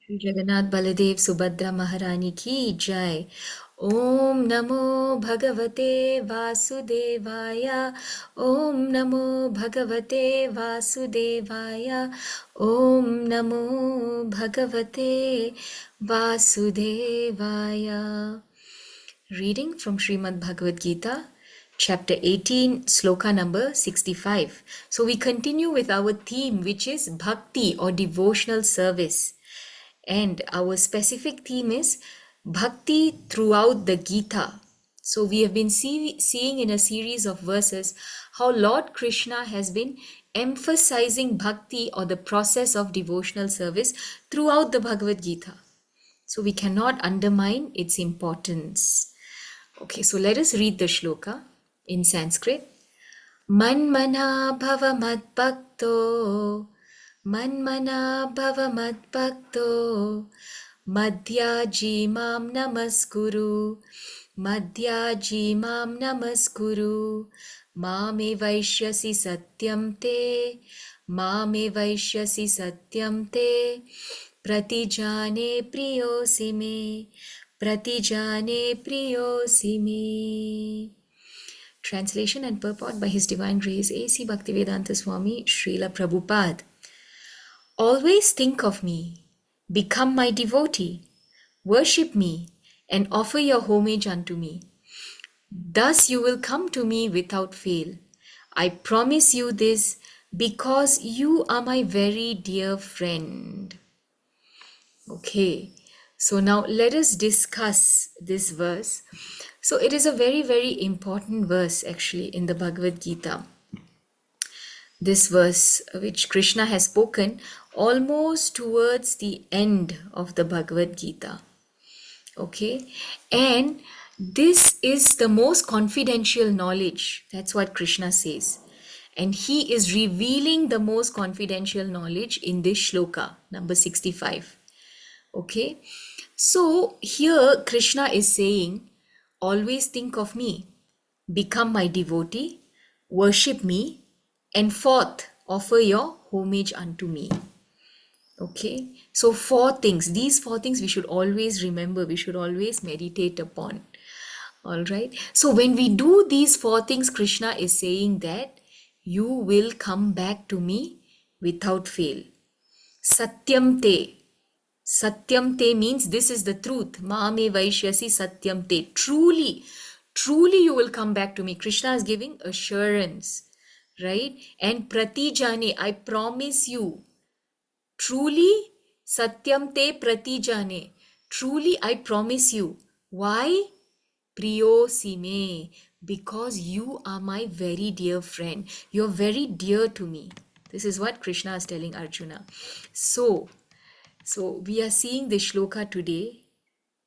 Shri Jagannath Baladev Subhadra Maharani ki jai. Om Namo Bhagavate Vasudevaya. Om Namo Bhagavate Vasudevaya. Om Namo Bhagavate Vasudevaya. Reading from Srimad Bhagavad-gītā, chapter 18, Sloka number 65. So we continue with our theme, which is Bhakti or devotional service. And our specific theme is Bhakti throughout the Gita. So we have been seeing in a series of verses how Lord Krishna has been emphasizing Bhakti or the process of devotional service throughout the Bhagavad Gita. So we cannot undermine its importance. Okay, so let us read the shloka in Sanskrit. Manmana bhava madbhakto, manmana bhava madbhakto, madhyaji mam namaskuru, madhyaji mam namaskuru, mame vaishyasi satyam te, mame vaishyasi satyam te, pratijane priyosi me, pratijane priyosi me. Translation and purport by His Divine Grace A.C. Bhaktivedanta Swami Srila Prabhupada. Always think of me, become my devotee, worship me, and offer your homage unto me. Thus you will come to me without fail. I promise you this because you are my very dear friend. Okay, so now let us discuss this verse. So it is a very, very important verse actually in the Bhagavad Gita. This verse which Krishna has spoken almost towards the end of the Bhagavad Gita. Okay, and this is the most confidential knowledge. That's what Krishna says. And he is revealing the most confidential knowledge in this shloka, number 65. Okay, so here Krishna is saying, always think of me, become my devotee, worship me, and fourth, offer your homage unto me. Okay, so these four things we should always remember, we should always meditate upon. All right, so when we do these four things, Krishna is saying that you will come back to me without fail. Satyam te. Satyam te means this is the truth. Mame vaishyasi satyam te. Truly, truly you will come back to me. Krishna is giving assurance, right? And pratijane, I promise you. Truly, satyam te pratijane. Truly, I promise you. Why? Priyosi me. Because you are my very dear friend. You're very dear to me. This is what Krishna is telling Arjuna. So we are seeing the shloka today,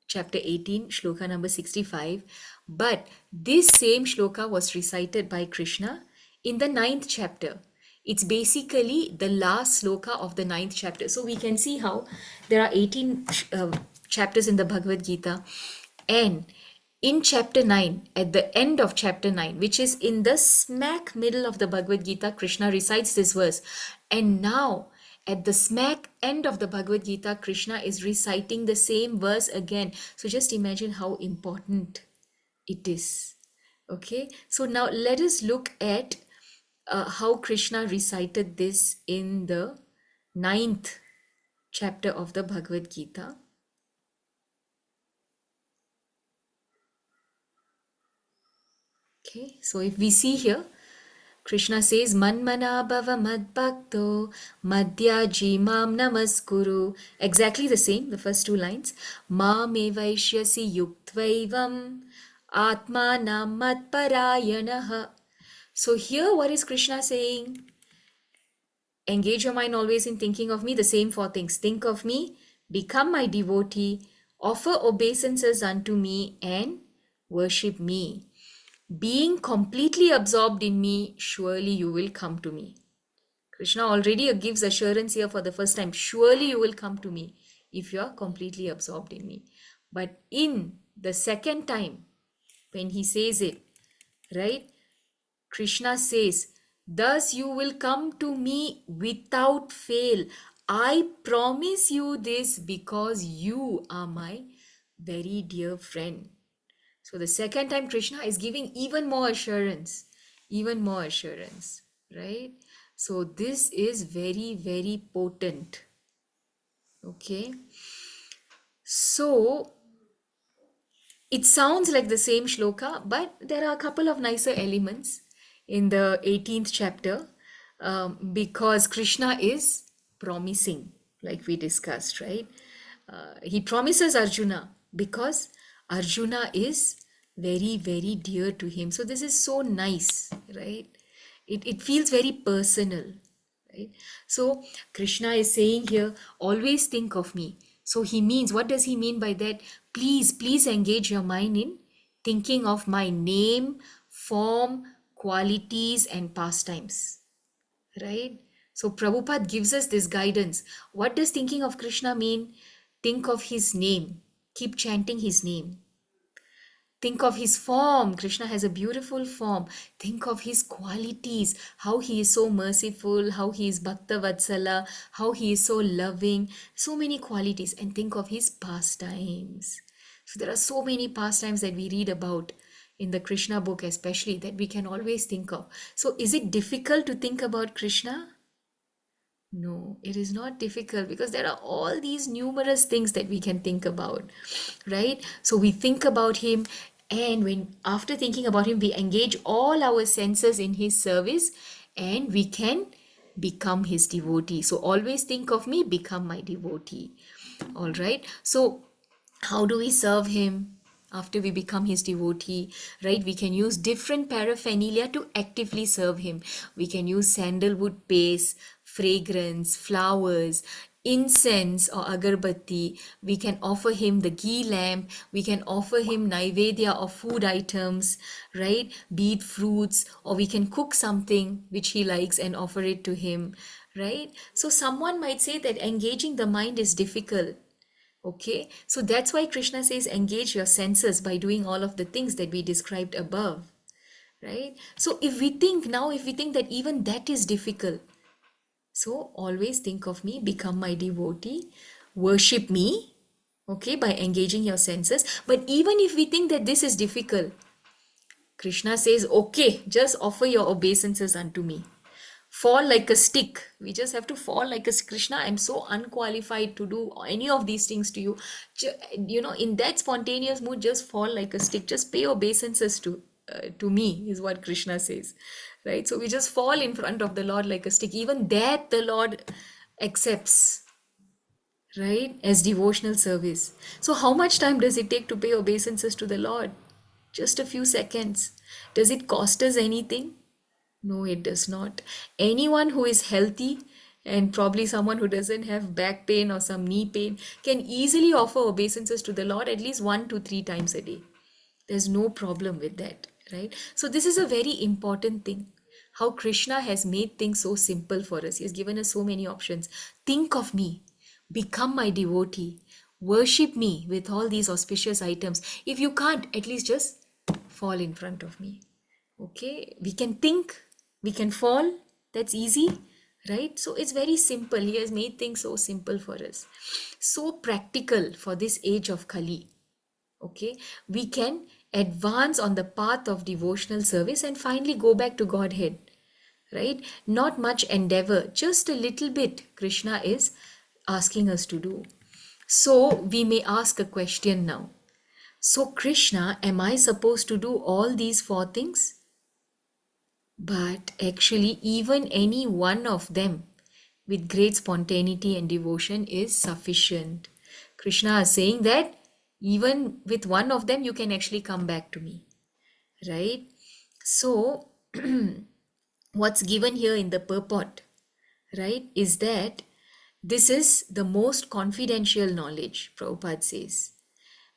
chapter 18, shloka number 65. But this same shloka was recited by Krishna in the 9th chapter. It's basically the last shloka of the 9th chapter. So we can see how there are 18 chapters in the Bhagavad Gita. And in chapter 9, at the end of chapter 9, which is in the smack middle of the Bhagavad Gita, Krishna recites this verse. And now, at the smack end of the Bhagavad Gita, Krishna is reciting the same verse again. So just imagine how important it is. Okay, so now let us look at how Krishna recited this in the 9th chapter of the Bhagavad Gita. Okay, so if we see here, Krishna says, Manmana bhava madbhakto madhyaji mam namaskuru. Exactly the same, the first two lines. Mam evaishyasi yuktvaivam atmanam matparayanaha. So here what is Krishna saying? Engage your mind always in thinking of me, the same four things. Think of me, become my devotee, offer obeisances unto me, and worship me. Being completely absorbed in me, surely you will come to me. Krishna already gives assurance here for the first time. Surely you will come to me if you are completely absorbed in me. But in the second time, when he says it, right? Krishna says, thus you will come to me without fail. I promise you this because you are my very dear friend. So the second time Krishna is giving even more assurance, right? So this is very, very potent. Okay. So it sounds like the same shloka, but there are a couple of nicer elements in the 18th chapter, because Krishna is promising, like we discussed, right? He promises Arjuna because Arjuna is very, very dear to him. So this is so nice, right? It feels very personal, right? So Krishna is saying here, always think of me. So he means, what does he mean by that? Please engage your mind in thinking of my name, form, qualities, and pastimes, right? So Prabhupada gives us this guidance. What does thinking of Krishna mean? Think of his name, keep chanting his name. Think of his form. Krishna has a beautiful form. Think of his qualities, how he is so merciful, how he is Bhakta Vatsala, how he is so loving, so many qualities. And think of his pastimes. So there are so many pastimes that we read about in the Krishna book, especially, that we can always think of. So is it difficult to think about Krishna? No, it is not difficult, because there are all these numerous things that we can think about, right? So we think about him, and when after thinking about him, we engage all our senses in his service, and we can become his devotee. So always think of me, become my devotee. All right. So how do we serve him after we become his devotee, right? We can use different paraphernalia to actively serve him. We can use sandalwood paste, fragrance, flowers, incense or agarbatti. We can offer him the ghee lamp. We can offer him naivedya or food items, right? Be it fruits, or we can cook something which he likes and offer it to him, right? So someone might say that engaging the mind is difficult. Okay, so that's why Krishna says engage your senses by doing all of the things that we described above, right? So if we think that even that is difficult, so always think of me, become my devotee, worship me, okay, by engaging your senses. But even if we think that this is difficult, Krishna says, okay, just offer your obeisances unto me. Fall like a stick. We just have to fall like a Krishna. I'm so unqualified to do any of these things to you. In that spontaneous mood, just fall like a stick. Just pay obeisances to me, is what Krishna says, right? So we just fall in front of the Lord like a stick. Even that the Lord accepts, right, as devotional service. So how much time does it take to pay obeisances to the Lord? Just a few seconds. Does it cost us anything? No, it does not. Anyone who is healthy, and probably someone who doesn't have back pain or some knee pain, can easily offer obeisances to the Lord at least 1 to 3 times a day. There's no problem with that, right? So this is a very important thing. How Krishna has made things so simple for us. He has given us so many options. Think of me, become my devotee, worship me with all these auspicious items. If you can't, at least just fall in front of me. Okay, we can think, we can fall, that's easy, right? So it's very simple. He has made things so simple for us, so practical for this age of Kali. Okay, we can advance on the path of devotional service and finally go back to Godhead, right? Not much endeavor, just a little bit Krishna is asking us to do. So we may ask a question now. So Krishna, am I supposed to do all these 4 things? But actually, even any one of them with great spontaneity and devotion is sufficient. Krishna is saying that even with one of them, you can actually come back to me, right? So, what's given here in the purport, right, is that this is the most confidential knowledge, Prabhupada says.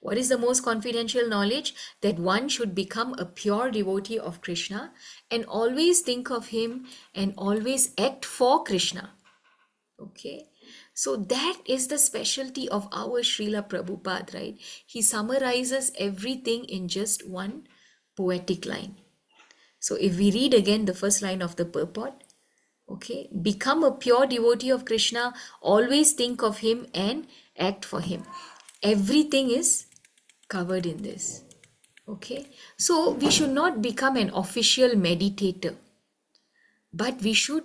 What is the most confidential knowledge? That one should become a pure devotee of Krishna and always think of him and always act for Krishna. Okay. So that is the specialty of our Srila Prabhupada, right? He summarizes everything in just one poetic line. So if we read again the first line of the purport, Okay, become a pure devotee of Krishna, always think of him and act for him. Everything is covered in this. Okay, so we should not become an official meditator, but we should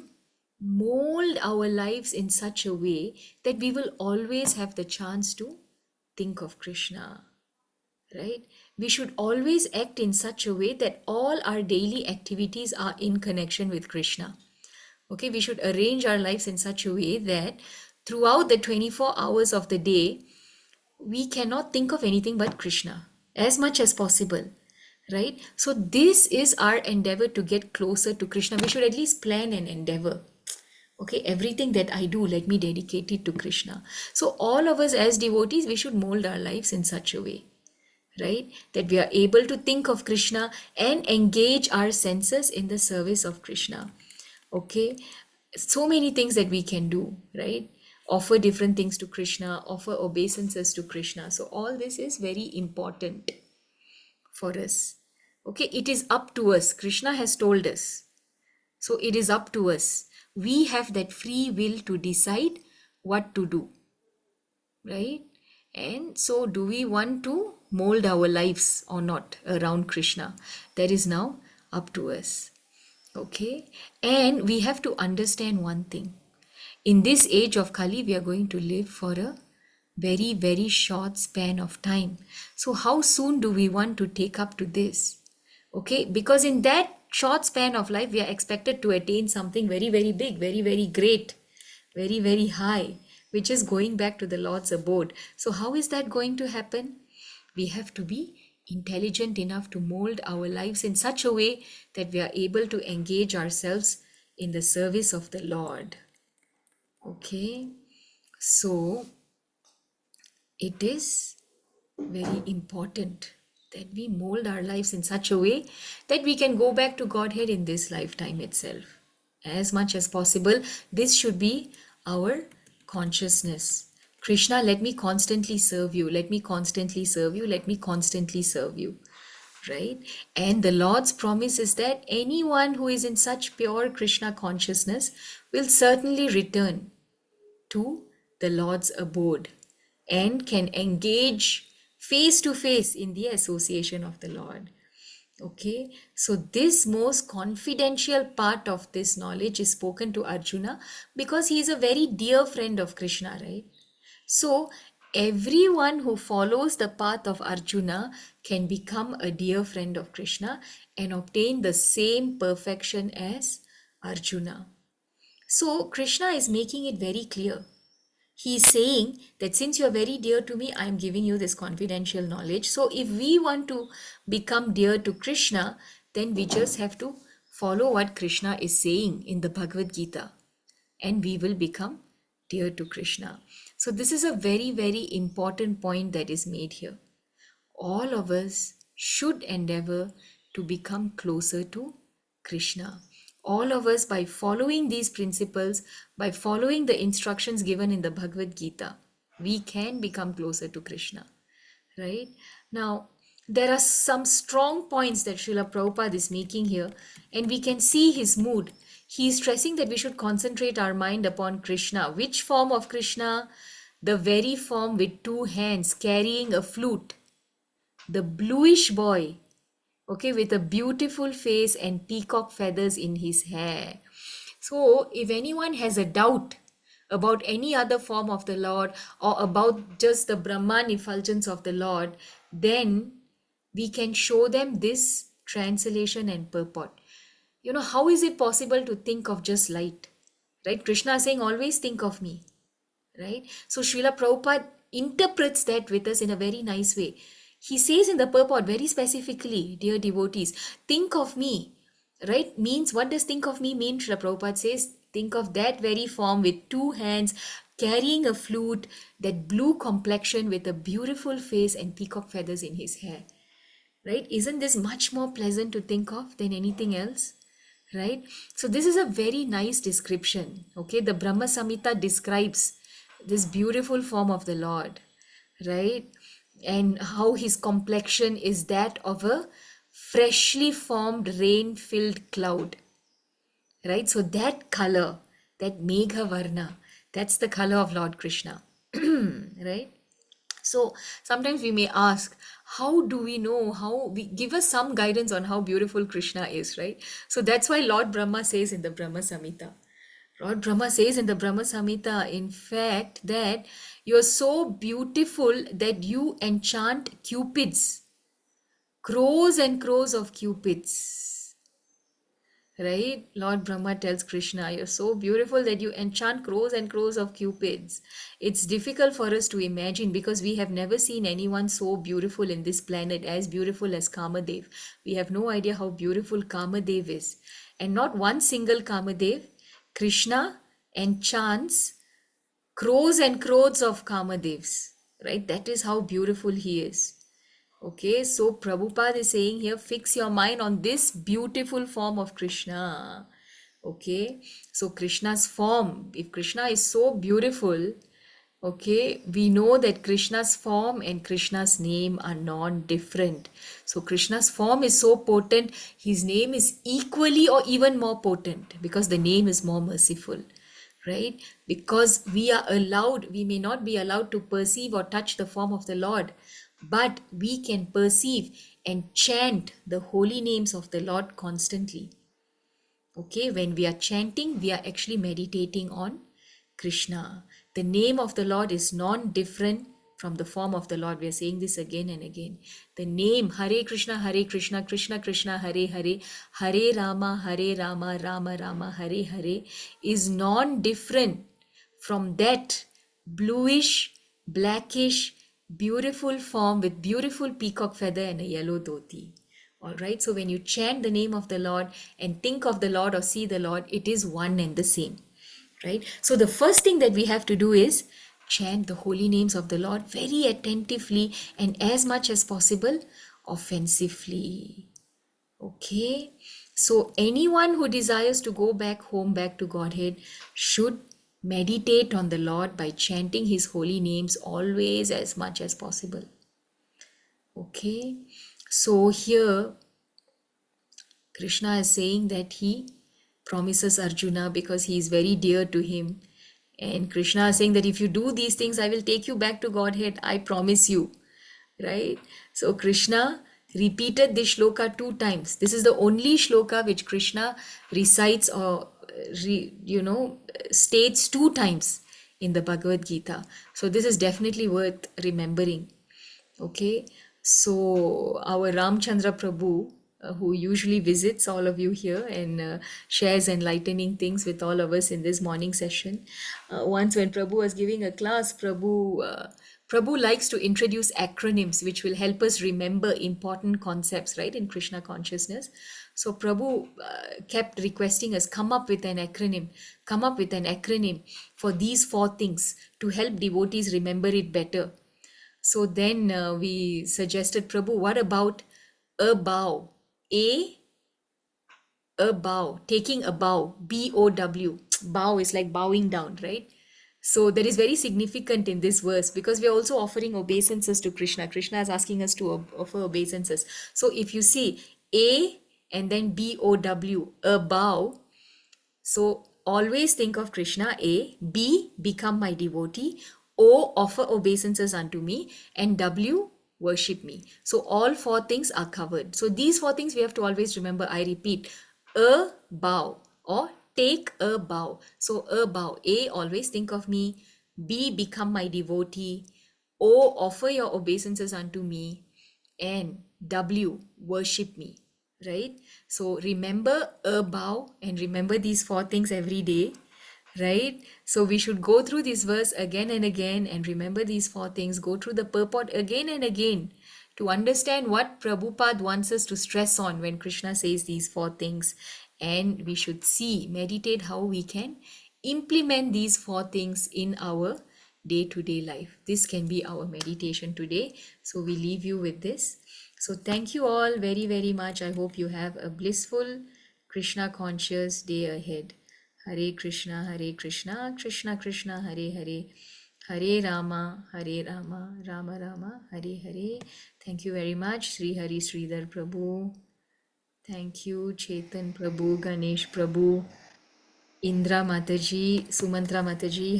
mold our lives in such a way that we will always have the chance to think of Krishna, right? We should always act in such a way that all our daily activities are in connection with Krishna. Okay, we should arrange our lives in such a way that throughout the 24 hours of the day, we cannot think of anything but Krishna as much as possible, right? So, this is our endeavor to get closer to Krishna. We should at least plan an endeavor. Okay, everything that I do, let me dedicate it to Krishna. So, all of us as devotees, we should mold our lives in such a way, right? That we are able to think of Krishna and engage our senses in the service of Krishna. Okay, so many things that we can do, right? Offer different things to Krishna, offer obeisances to Krishna. So, all this is very important for us. Okay, it is up to us. Krishna has told us. So, it is up to us. We have that free will to decide what to do, right? And so, do we want to mold our lives or not around Krishna? That is now up to us. Okay, and we have to understand one thing. In this age of Kali, we are going to live for a very, very short span of time. So, how soon do we want to take up to this? Okay, because in that short span of life, we are expected to attain something very, very big, very, very great, very, very high, which is going back to the Lord's abode. So, how is that going to happen? We have to be intelligent enough to mold our lives in such a way that we are able to engage ourselves in the service of the Lord. Okay, so it is very important that we mold our lives in such a way that we can go back to Godhead in this lifetime itself. As much as possible, this should be our consciousness. Krishna, let me constantly serve you. Let me constantly serve you. Let me constantly serve you. Right? And the Lord's promise is that anyone who is in such pure Krishna consciousness will certainly return to the Lord's abode and can engage face to face in the association of the Lord. Okay, so this most confidential part of this knowledge is spoken to Arjuna because he is a very dear friend of Krishna, right? So, everyone who follows the path of Arjuna can become a dear friend of Krishna and obtain the same perfection as Arjuna. So, Krishna is making it very clear. He is saying that since you are very dear to me, I am giving you this confidential knowledge. So, if we want to become dear to Krishna, then we just have to follow what Krishna is saying in the Bhagavad-gītā, and we will become dear to Krishna. So, this is a very, very important point that is made here. All of us should endeavor to become closer to Krishna. All of us, by following these principles, by following the instructions given in the Bhagavad Gita, we can become closer to Krishna. Right? Now, there are some strong points that Srila Prabhupada is making here, and we can see his mood. He is stressing that we should concentrate our mind upon Krishna. Which form of Krishna? The very form with two hands carrying a flute. The bluish boy, okay, with a beautiful face and peacock feathers in his hair. So, if anyone has a doubt about any other form of the Lord or about just the Brahman effulgence of the Lord, then we can show them this translation and purport. You know, how is it possible to think of just light? Right? Krishna is saying, always think of me. Right? So, Srila Prabhupada interprets that with us in a very nice way. He says in the purport very specifically, dear devotees, think of me. Right? Means, what does think of me mean? Srila Prabhupada says, think of that very form with two hands, carrying a flute, that blue complexion with a beautiful face and peacock feathers in his hair. Right? Isn't this much more pleasant to think of than anything else? Right? So this is a very nice description. Okay, the Brahma Samhita describes this beautiful form of the Lord, right? And how his complexion is that of a freshly formed rain-filled cloud. right? So that color, that Megha Varna, that's the color of Lord Krishna, right? So sometimes we may ask, how do we know? How we give us some guidance on how beautiful Krishna is, right? So that's why Lord Brahma says in the Brahma Samhita. Lord Brahma says in the Brahma Samhita, in fact, that you are so beautiful that you enchant cupids, crores and crores of cupids. Right? Lord Brahma tells Krishna, you're so beautiful that you enchant crores and crores of cupids. It's difficult for us to imagine because we have never seen anyone so beautiful in this planet, as beautiful as Kamadev. We have no idea how beautiful Kamadev is. And not one single Kamadev, Krishna enchants crores and crores of Kamadevs. Right? That is how beautiful he is. Okay, so Prabhupada is saying here, fix your mind on this beautiful form of Krishna. Okay, so Krishna's form, if Krishna is so beautiful, okay, we know that Krishna's form and Krishna's name are non-different. So Krishna's form is so potent, his name is equally or even more potent because the name is more merciful, right? Because we may not be allowed to perceive or touch the form of the Lord, but we can perceive and chant the holy names of the Lord constantly. Okay, when we are chanting, we are actually meditating on Krishna. The name of the Lord is non-different from the form of the Lord. We are saying this again and again. The name Hare Krishna, Krishna Krishna, Hare Hare, Hare Rama, Rama Rama, Hare Hare is non-different from that bluish, blackish, beautiful form with beautiful peacock feather and a yellow dhoti. All right, so when you chant the name of the Lord and think of the Lord or see the Lord, it is one and the same, right? So the first thing that we have to do is chant the holy names of the Lord very attentively and as much as possible offensively. Okay, so anyone who desires to go back home, back to Godhead, should meditate on the Lord by chanting his holy names always as much as possible. Okay, so here Krishna is saying that he promises Arjuna because he is very dear to him. And Krishna is saying that if you do these things, I will take you back to Godhead. I promise you. Right? So Krishna repeated this shloka 2 times. This is the only shloka which Krishna recites or states 2 times in the Bhagavad-gītā. So this is definitely worth remembering. Okay, so our Ramchandra Prabhu, who usually visits all of you here and shares enlightening things with all of us in this morning session. Once when Prabhu was giving a class, Prabhu likes to introduce acronyms which will help us remember important concepts, right, in Krishna consciousness. So Prabhu kept requesting us, come up with an acronym for these 4 things to help devotees remember it better. So then we suggested, Prabhu, what about a bow? A bow, taking a bow, B-O-W. Bow is like bowing down, right? So that is very significant in this verse because we are also offering obeisances to Krishna. Krishna is asking us to offer obeisances. So if you see A and then B-O-W, a bow, so always think of Krishna, A, B, become my devotee, O, offer obeisances unto me, and W, worship me. So all 4 things are covered. So these 4 things we have to always remember. I repeat, a bow or take a bow. So a bow, A, always think of me, B, become my devotee, O, offer your obeisances unto me, and W, worship me. Right? So remember a bow and remember these 4 things every day, right? So we should go through this verse again and again and remember these 4 things, go through the purport again and again to understand what Prabhupada wants us to stress on when Krishna says these 4 things. And we should meditate how we can implement these 4 things in our day-to-day life. This can be our meditation today. So we leave you with this. So thank you all very, very much. I hope you have a blissful, Krishna conscious day ahead. Hare Krishna, Krishna Krishna, Hare Hare, Hare Rama, Rama Rama, Hare Hare. Thank you very much, Sri Hari Sridhar Prabhu. Thank you, Chetan Prabhu, Ganesh Prabhu. Indra Mataji, Sumantra Mataji,